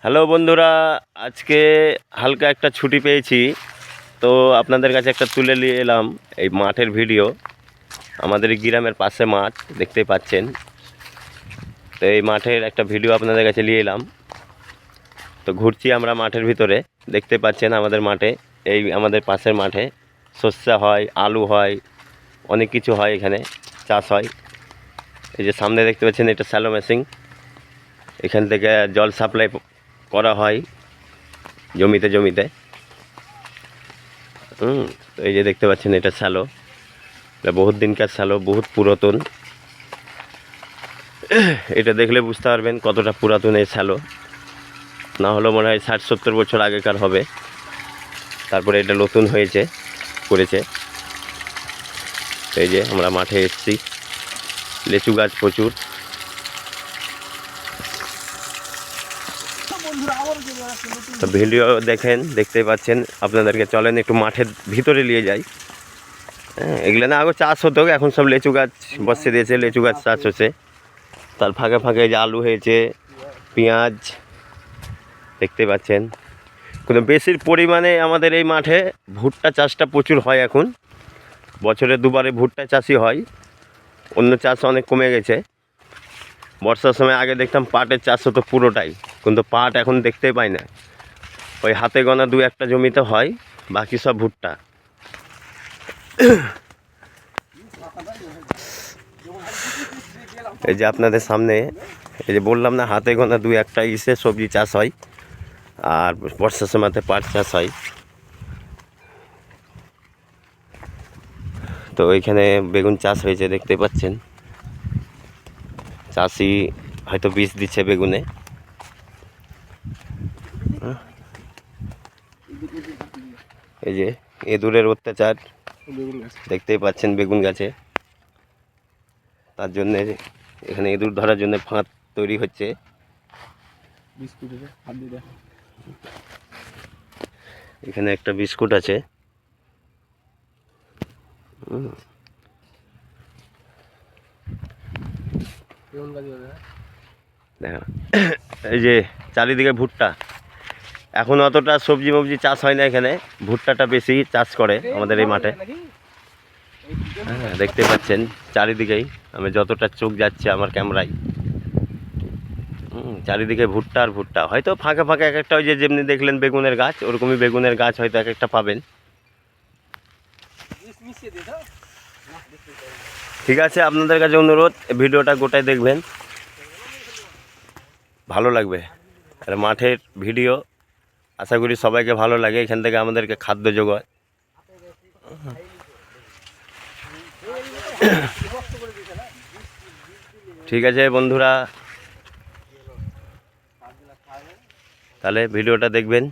Hello বন্ধুরা, আজকে হালকা একটা ছুটি পেয়েছি, তো আপনাদের কাছে একটা তুলে নিয়ে এলাম এই মাঠের ভিডিও। আমাদের এই গ্রামের পাশে মাঠ দেখতেই পাচ্ছেন, তো এই মাঠের একটা ভিডিও আপনাদের কাছে নিয়ে এলাম। তো ঘুরছি আমরা মাঠের ভিতরে, দেখতে পাচ্ছেন আমাদের মাঠে, এই আমাদের পাশের মাঠে শস্য হয়, আলু হয়, অনেক কিছু হয়, এখানে চাষ হয়। এই যে সামনে দেখতে পাচ্ছেন, এটা শ্যালো মেশিন, এখান থেকে জল সাপ্লাই করা হয় জমিতে জমিতে। তো এই যে দেখতে পাচ্ছেন, এটা শ্যালো, এটা বহুত দিনকার শ্যালো, বহুত পুরাতন। এটা দেখলে বুঝতে পারবেন কতটা পুরাতন এই শ্যালো, না হলেও মনে হয় 60-70 বছর আগেকার হবে। তারপরে এটা নতুন হয়েছে, করেছে। এই যে আমরা মাঠে এসেছি, লিচু গাছ প্রচুর। তো ভিডিও দেখেন, দেখতে পাচ্ছেন, আপনাদেরকে চলেন একটু মাঠের ভিতরে নিয়ে যাই। হ্যাঁ, এগুলো না আগে চাষ হতো, এখন সব লিচু গাছ বসিয়ে দিয়েছে, লিচু গাছ চাষ হচ্ছে। তার ফাঁকে ফাঁকে যে আলু হয়েছে, পেঁয়াজ দেখতে পাচ্ছেন। কিন্তু বেশির পরিমাণে আমাদের এই মাঠে ভুট্টা চাষটা প্রচুর হয় এখন। বছরে দুবারে ভুট্টা চাষই হয়, অন্য চাষ অনেক কমে গেছে। বর্ষার সময় আগে দেখতাম পাটের চাষ হতো পুরোটাই, কিন্তু পাট এখন দেখতেই পাই না। ওই হাতে গোনা দু একটা জমিতে হয়, বাকি সব ভুট্টা। এই যে আপনাদের সামনে, এই যে বললাম না, হাতে গোনা দু একটা ইসে সবজি চাষ হয়, আর বর্ষার সময়তে পাট চাষ হয়। তো ওইখানে বেগুন চাষ হয়েছে, দেখতে পাচ্ছেন। চাষি হয়তো বীজ দিচ্ছে বেগুনে। এই যে ইঁদুরের অত্যাচার দেখতেই পাচ্ছেন বেগুন গাছে, তার জন্যে এখানে ইঁদুর ধরার জন্য ফাঁদ তৈরি হচ্ছে। এখানে একটা বিস্কুট আছে। এই যে চারিদিকে ভুট্টা, এখন অতটা সবজি মবজি চাষ হয় না, এখানে ভুট্টাটা বেশি চাষ করে আমাদের এই মাঠে। হ্যাঁ, দেখতে পাচ্ছেন চারিদিকেই, আমি যতটা চোখ যাচ্ছে আমার ক্যামেরায়, চারিদিকে ভুট্টা আর ভুট্টা। হয়তো ফাঁকে ফাঁকে এক একটা, ওই যে যেমনি দেখলেন বেগুনের গাছ, ওরকমই বেগুনের গাছ হয়তো এক একটা পাবেন। ঠিক আছে, আপনাদের কাছে অনুরোধ, ভিডিওটা গোটাই দেখবেন, ভালো লাগবে। আর মাঠের ভিডিও আশা করি সবাইকে ভালো লাগে, এখান থেকে আমাদেরকে খাদ্য যোগায়। ঠিক আছে বন্ধুরা, তাহলে ভিডিওটা দেখবেন।